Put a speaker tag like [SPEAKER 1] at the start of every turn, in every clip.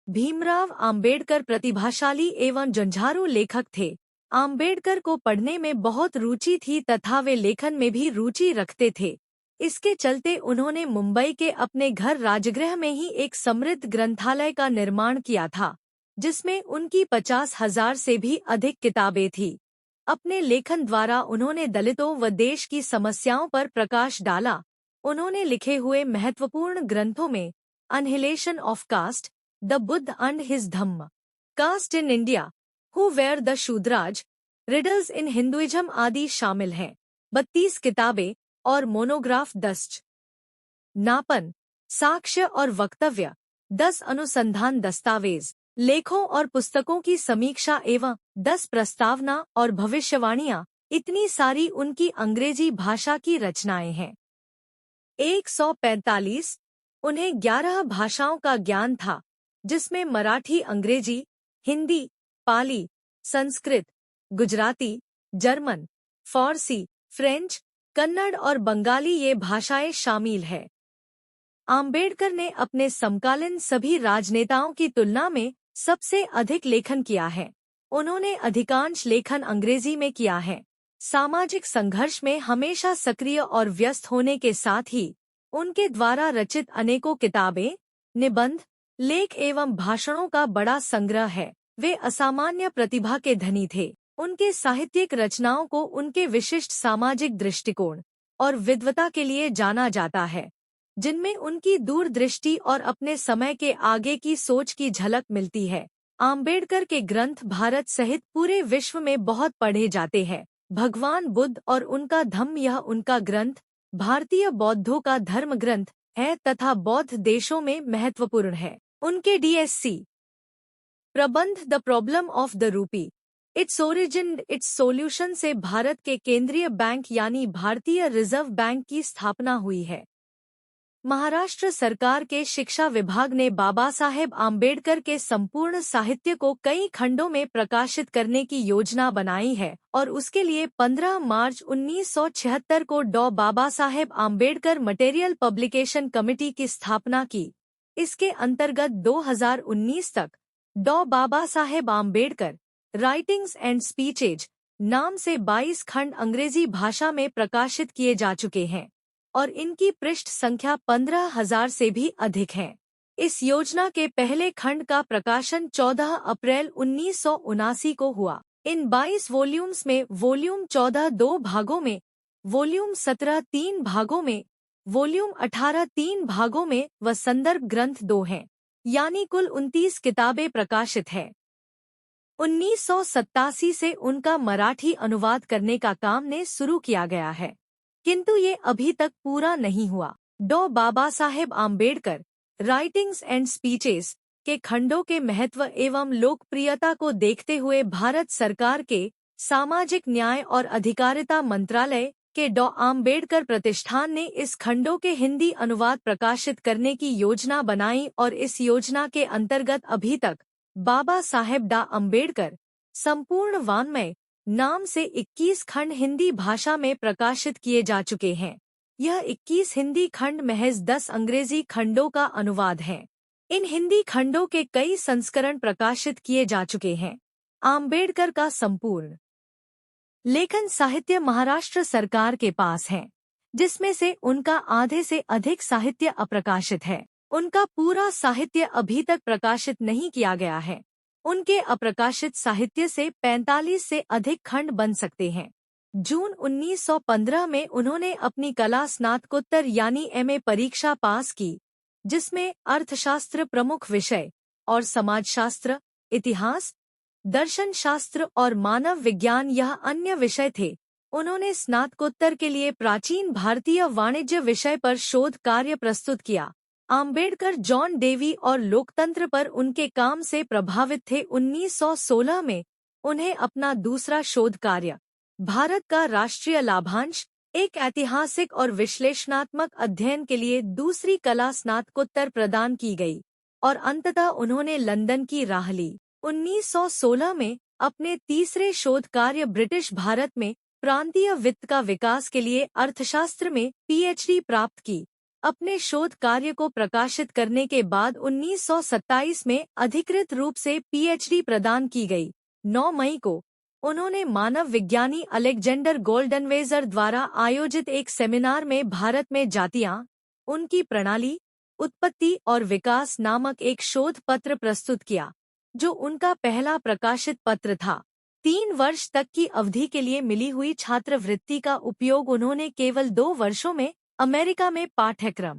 [SPEAKER 1] भीमराव आम्बेडकर प्रतिभाशाली एवं झंझारू लेखक थे। आम्बेडकर को पढ़ने में बहुत रुचि थी तथा वे लेखन में भी रुचि रखते थे। इसके चलते उन्होंने मुंबई के अपने घर राजगृह में ही एक समृद्ध ग्रंथालय का निर्माण किया था, जिसमें उनकी 50,000 से भी अधिक किताबें थीं। अपने लेखन द्वारा उन्होंने दलितों व देश की समस्याओं पर प्रकाश डाला। उन्होंने लिखे हुए महत्वपूर्ण ग्रंथों में annihilation of caste, the Buddha and his Dhamma, caste in India, who were the Shudras, riddles in Hinduism आदि शामिल हैं। 32 किताबें और मोनोग्राफ, 10 नापन, साक्ष्य और वक्तव्य, 10 अनुसंधान दस्तावेज, लेखों और पुस्तकों की समीक्षा एवं 10 प्रस्तावना और भविष्यवाणियां, इतनी सारी उनकी अंग्रेजी भाषा की रचनाएं हैं। 145 उन्हें 11 भाषाओं का ज्ञान था, जिसमें मराठी, अंग्रेजी, हिंदी, पाली, संस्कृत, गुजराती, जर्मन, फारसी, फ्रेंच, कन्नड़ और बंगाली ये भाषाएं शामिल है। आम्बेडकर ने अपने समकालीन सभी राजनेताओं की तुलना में सबसे अधिक लेखन किया है। उन्होंने अधिकांश लेखन अंग्रेजी में किया है। सामाजिक संघर्ष में हमेशा सक्रिय और व्यस्त होने के साथ ही उनके द्वारा रचित अनेकों किताबें, निबंध, लेख एवं भाषणों का बड़ा संग्रह है। वे असामान्य प्रतिभा के धनी थे। उनके साहित्यिक रचनाओं को उनके विशिष्ट सामाजिक दृष्टिकोण और विद्वता के लिए जाना जाता है, जिनमें उनकी दूरदृष्टि और अपने समय के आगे की सोच की झलक मिलती है। आम्बेडकर के ग्रंथ भारत सहित पूरे विश्व में बहुत पढ़े जाते हैं। भगवान बुद्ध और उनका धम्म, यह उनका ग्रंथ भारतीय बौद्धों का धर्म ग्रंथ है तथा बौद्ध देशों में महत्वपूर्ण है। उनके डीएससी प्रबंध the problem of the rupee, its origin it's solution से भारत के केंद्रीय बैंक यानी भारतीय रिजर्व बैंक की स्थापना हुई है। महाराष्ट्र सरकार के शिक्षा विभाग ने बाबा साहेब आम्बेडकर के संपूर्ण साहित्य को कई खंडों में प्रकाशित करने की योजना बनाई है और उसके लिए 15 मार्च 1976 को डॉ Baba Saheb Ambedkar material publication committee की स्थापना की। इसके अंतर्गत 2019 तक डॉ Baba Saheb Ambedkar writings and speeches नाम से 22 खंड अंग्रेजी भाषा में प्रकाशित किए जा चुके हैं और इनकी पृष्ठ संख्या 15,000 से भी अधिक है। इस योजना के पहले खंड का प्रकाशन 14 अप्रैल 1979 को हुआ। इन 22 वॉल्यूम्स में वॉल्यूम 14 2 भागों में, वॉल्यूम 17 3 भागों में, वॉल्यूम 18 3 भागों में व संदर्भ ग्रंथ 2 हैं, यानी कुल 29 किताबें प्रकाशित है। 1987 से उनका मराठी अनुवाद करने का काम ने शुरू किया गया है, किंतु ये अभी तक पूरा नहीं हुआ। डॉ Baba Saheb Ambedkar writings and speeches के खंडों के महत्व एवं लोकप्रियता को देखते हुए भारत सरकार के सामाजिक न्याय और अधिकारिता मंत्रालय के डॉ आम्बेडकर प्रतिष्ठान ने इस खंडों के हिंदी अनुवाद प्रकाशित करने की योजना बनाई और इस योजना के अंतर्गत अभी तक बाबा साहेब डॉ आम्बेडकर संपूर्ण वाङ्मय नाम से 21 खंड हिंदी भाषा में प्रकाशित किए जा चुके हैं। यह 21 हिंदी खंड महज 10 अंग्रेजी खंडों का अनुवाद है। इन हिंदी खंडों के कई संस्करण प्रकाशित किए जा चुके हैं। आम्बेडकर का संपूर्ण लेखन साहित्य महाराष्ट्र सरकार के पास है, जिसमें से उनका आधे से अधिक साहित्य अप्रकाशित है। उनका पूरा साहित्य अभी तक प्रकाशित नहीं किया गया है। उनके अप्रकाशित साहित्य से 45 से अधिक खंड बन सकते हैं। जून 1915 में उन्होंने अपनी कला स्नातकोत्तर यानी एमए परीक्षा पास की, जिसमें अर्थशास्त्र प्रमुख विषय और समाजशास्त्र, इतिहास, दर्शन शास्त्र और मानव विज्ञान यह अन्य विषय थे। उन्होंने स्नातकोत्तर के लिए प्राचीन भारतीय वाणिज्य विषय पर शोध कार्य प्रस्तुत किया। आम्बेडकर जॉन डेवी और लोकतंत्र पर उनके काम से प्रभावित थे। 1916 में उन्हें अपना दूसरा शोध कार्य भारत का राष्ट्रीय लाभांश, एक ऐतिहासिक और विश्लेषणात्मक अध्ययन के लिए दूसरी कला स्नातकोत्तर प्रदान की गई और अंततः उन्होंने लंदन की राह ली। 1916 में अपने तीसरे शोध कार्य ब्रिटिश भारत में प्रांतीय वित्त का विकास के लिए अर्थशास्त्र में पीएचडी प्राप्त की। अपने शोध कार्य को प्रकाशित करने के बाद 1927 में अधिकृत रूप से पीएचडी प्रदान की गई। 9 मई को उन्होंने मानव विज्ञानी अलेक्जेंडर गोल्डनवेजर द्वारा आयोजित एक सेमिनार में भारत में जातियां, उनकी प्रणाली, उत्पत्ति और विकास नामक एक शोध पत्र प्रस्तुत किया, जो उनका पहला प्रकाशित पत्र था। 3 वर्ष तक की अवधि के लिए मिली हुई छात्रवृत्ति का उपयोग उन्होंने केवल 2 वर्षों में अमेरिका में पाठ्यक्रम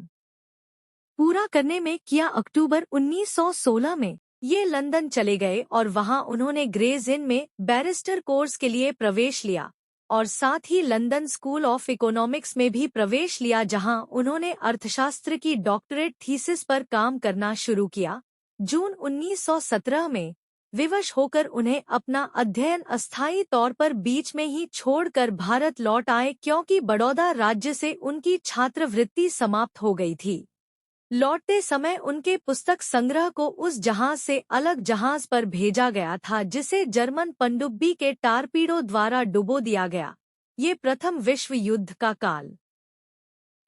[SPEAKER 1] पूरा करने में किया। अक्टूबर 1916 में ये लंदन चले गए और वहां उन्होंने ग्रेज इन में बैरिस्टर कोर्स के लिए प्रवेश लिया और साथ ही लंदन स्कूल ऑफ इकोनॉमिक्स में भी प्रवेश लिया, जहां उन्होंने अर्थशास्त्र की डॉक्टरेट थीसिस पर काम करना शुरू किया। जून 1917 में विवश होकर उन्हें अपना अध्ययन अस्थायी तौर पर बीच में ही छोड़कर भारत लौट आए, क्योंकि बड़ौदा राज्य से उनकी छात्रवृत्ति समाप्त हो गई थी। लौटते समय उनके पुस्तक संग्रह को उस जहाज से अलग जहाज पर भेजा गया था जिसे जर्मन पनडुब्बी के टारपीडो द्वारा डुबो दिया गया। ये प्रथम विश्व युद्ध का काल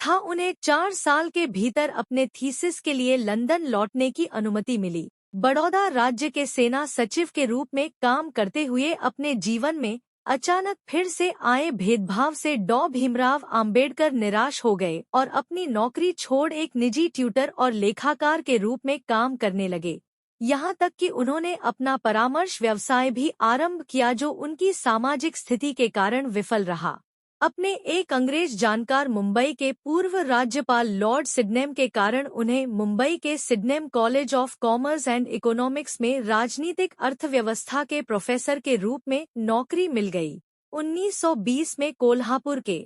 [SPEAKER 1] था। उन्हें 4 साल के भीतर अपने थीसिस के लिए लंदन लौटने की अनुमति मिली। बड़ौदा राज्य के सेना सचिव के रूप में काम करते हुए अपने जीवन में अचानक फिर से आए भेदभाव से डॉ भीमराव अंबेडकर निराश हो गए और अपनी नौकरी छोड़ एक निजी ट्यूटर और लेखाकार के रूप में काम करने लगे। यहाँ तक कि उन्होंने अपना परामर्श व्यवसाय भी आरंभ किया, जो उनकी सामाजिक स्थिति के कारण विफल रहा। अपने एक अंग्रेज जानकार मुंबई के पूर्व राज्यपाल लॉर्ड सिडनेम के कारण उन्हें मुंबई के Sydenham college of commerce and economics में राजनीतिक अर्थव्यवस्था के प्रोफेसर के रूप में नौकरी मिल गई। 1920 में कोल्हापुर के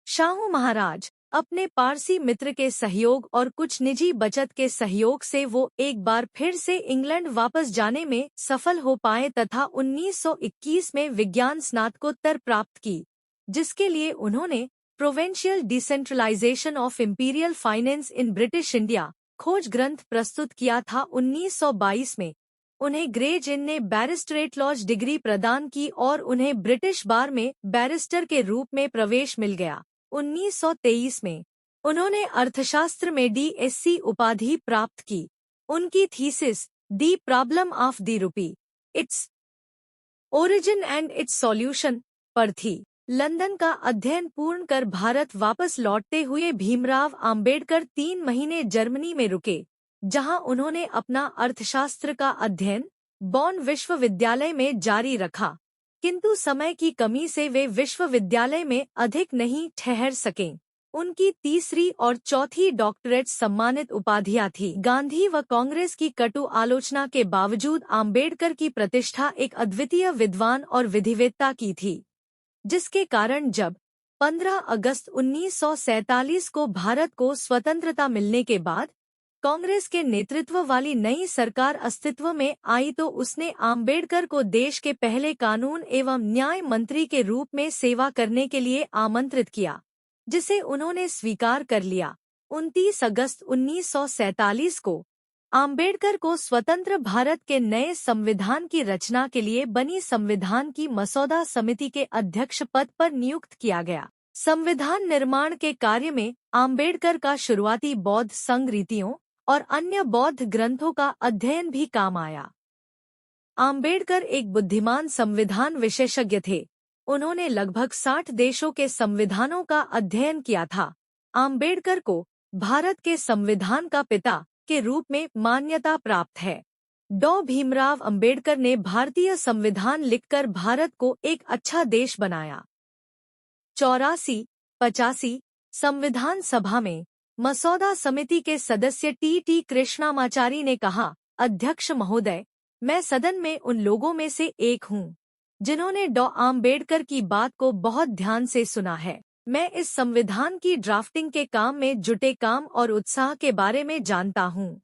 [SPEAKER 1] शाहू महाराज अपने पारसी मित्र के सहयोग और कुछ निजी बचत के सहयोग से वो एक बार फिर से इंग्लैंड वापस जाने में सफल हो पाए तथा 1921 में विज्ञान स्नातकोत्तर प्राप्त की, जिसके लिए उन्होंने provincial decentralisation of imperial finance in British India खोज ग्रंथ प्रस्तुत किया था। 1922 में उन्हें ग्रेज इन ने बैरिस्टरेट लॉज डिग्री प्रदान की और उन्हें ब्रिटिश बार में बैरिस्टर के रूप में प्रवेश मिल गया। 1923 में उन्होंने अर्थशास्त्र में डीएससी उपाधि प्राप्त की। उनकी thesis the problem of the rupee, its origin and it's solution पर थी। लंदन का अध्ययन पूर्ण कर भारत वापस लौटते हुए भीमराव अंबेडकर 3 महीने जर्मनी में रुके, जहां उन्होंने अपना अर्थशास्त्र का अध्ययन बॉन विश्वविद्यालय में जारी रखा, किंतु समय की कमी से वे विश्वविद्यालय में अधिक नहीं ठहर सके। उनकी तीसरी और चौथी डॉक्टरेट सम्मानित उपाधियां थी। गांधी व कांग्रेस की कटु आलोचना के बावजूद अंबेडकर की प्रतिष्ठा एक अद्वितीय विद्वान और विधिवेत्ता की थी, जिसके कारण जब 15 अगस्त 1947 को भारत को स्वतंत्रता मिलने के बाद कांग्रेस के नेतृत्व वाली नई सरकार अस्तित्व में आई तो उसने अंबेडकर को देश के पहले कानून एवं न्याय मंत्री के रूप में सेवा करने के लिए आमंत्रित किया, जिसे उन्होंने स्वीकार कर लिया। 29 अगस्त 1947 को अंबेडकर को स्वतंत्र भारत के नए संविधान की रचना के लिए बनी संविधान की मसौदा समिति के अध्यक्ष पद पर नियुक्त किया गया। संविधान निर्माण के कार्य में अंबेडकर का शुरुआती बौद्ध संघ रीतियों और अन्य बौद्ध ग्रंथों का अध्ययन भी काम आया। अंबेडकर एक बुद्धिमान संविधान विशेषज्ञ थे। उन्होंने लगभग 60 देशों के संविधानों का अध्ययन किया था। अंबेडकर को भारत के संविधान का पिता के रूप में मान्यता प्राप्त है। डॉ भीमराव अंबेडकर ने भारतीय संविधान लिखकर भारत को एक अच्छा देश बनाया। 84-85 संविधान सभा में मसौदा समिति के सदस्य टी कृष्णामाचारी ने कहा, अध्यक्ष महोदय, मैं सदन में उन लोगों में से एक हूँ जिन्होंने डॉ आम्बेडकर की बात को बहुत ध्यान से सुना है। मैं इस संविधान की ड्राफ्टिंग के काम में जुटे काम और उत्साह के बारे में जानता हूँ।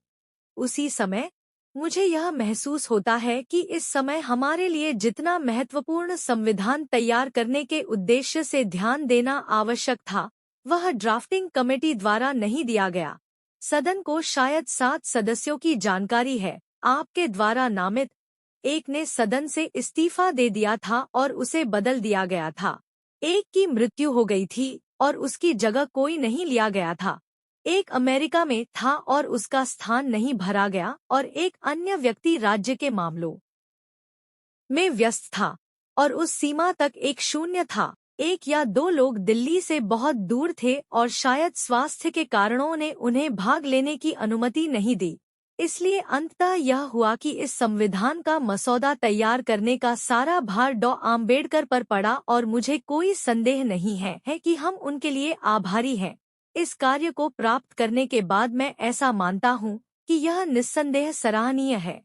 [SPEAKER 1] उसी समय मुझे यह महसूस होता है कि इस समय हमारे लिए जितना महत्वपूर्ण संविधान तैयार करने के उद्देश्य से ध्यान देना आवश्यक था, वह ड्राफ्टिंग कमेटी द्वारा नहीं दिया गया। सदन को शायद 7 सदस्यों की जानकारी है। आपके द्वारा नामित एक ने सदन से इस्तीफा दे दिया था और उसे बदल दिया गया था। एक की मृत्यु हो गई थी और उसकी जगह कोई नहीं लिया गया था। एक अमेरिका में था और उसका स्थान नहीं भरा गया और एक अन्य व्यक्ति राज्य के मामलों में व्यस्त था और उस सीमा तक एक शून्य था। एक या दो लोग दिल्ली से बहुत दूर थे और शायद स्वास्थ्य के कारणों ने उन्हें भाग लेने की अनुमति नहीं दी। इसलिए अंततः यह हुआ कि इस संविधान का मसौदा तैयार करने का सारा भार डॉ आम्बेडकर पर पड़ा और मुझे कोई संदेह नहीं है कि हम उनके लिए आभारी हैं। इस कार्य को प्राप्त करने के बाद मैं ऐसा मानता हूं कि यह निस्संदेह सराहनीय है।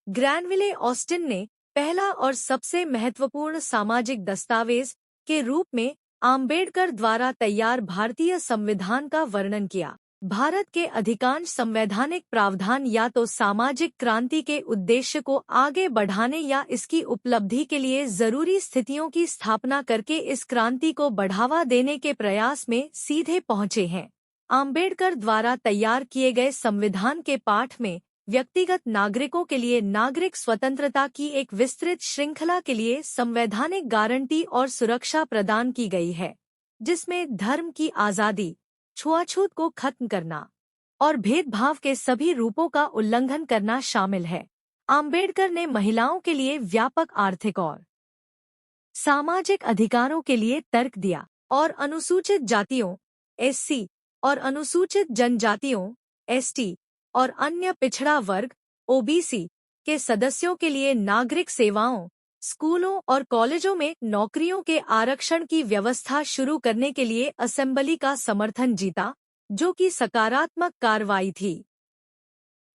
[SPEAKER 1] ग्रैनविले ऑस्टिन ने पहला और सबसे महत्वपूर्ण सामाजिक दस्तावेज के रूप में आम्बेडकर द्वारा तैयार भारतीय संविधान का वर्णन किया। भारत के अधिकांश संवैधानिक प्रावधान या तो सामाजिक क्रांति के उद्देश्य को आगे बढ़ाने या इसकी उपलब्धि के लिए जरूरी स्थितियों की स्थापना करके इस क्रांति को बढ़ावा देने के प्रयास में सीधे पहुंचे हैं। आम्बेडकर द्वारा तैयार किए गए संविधान के पाठ में व्यक्तिगत नागरिकों के लिए नागरिक स्वतंत्रता की एक विस्तृत श्रृंखला के लिए संवैधानिक गारंटी और सुरक्षा प्रदान की गई है, जिसमें धर्म की आज़ादी, छुआछूत को खत्म करना और भेदभाव के सभी रूपों का उल्लंघन करना शामिल है। आम्बेडकर ने महिलाओं के लिए व्यापक आर्थिक और सामाजिक अधिकारों के लिए तर्क दिया और अनुसूचित जातियों (एससी) और अनुसूचित जनजातियों (एसटी) और अन्य पिछड़ा वर्ग (ओबीसी) के सदस्यों के लिए नागरिक सेवाओं, स्कूलों और कॉलेजों में नौकरियों के आरक्षण की व्यवस्था शुरू करने के लिए असेंबली का समर्थन जीता, जो कि सकारात्मक कार्रवाई थी।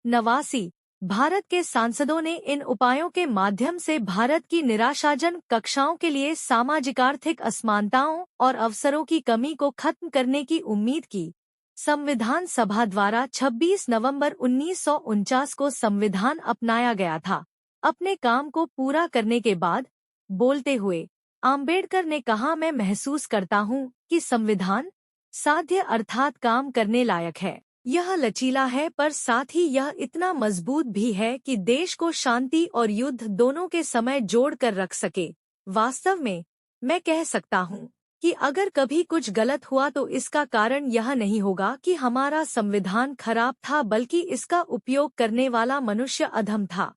[SPEAKER 1] 89 भारत के सांसदों ने इन उपायों के माध्यम से भारत की निराशाजनक कक्षाओं के लिए सामाजिक-आर्थिक असमानताओं और अवसरों की कमी को खत्म करने की उम्मीद की। संविधान सभा द्वारा 26 नवंबर 1949 को संविधान अपनाया गया था। अपने काम को पूरा करने के बाद बोलते हुए आम्बेडकर ने कहा, मैं महसूस करता हूँ कि संविधान साध्य अर्थात काम करने लायक है। यह लचीला है पर साथ ही यह इतना मजबूत भी है कि देश को शांति और युद्ध दोनों के समय जोड़ कर रख सके। वास्तव में मैं कह सकता हूँ कि अगर कभी कुछ गलत हुआ तो इसका कारण यह नहीं होगा कि हमारा संविधान खराब था, बल्कि इसका उपयोग करने वाला मनुष्य अधम था।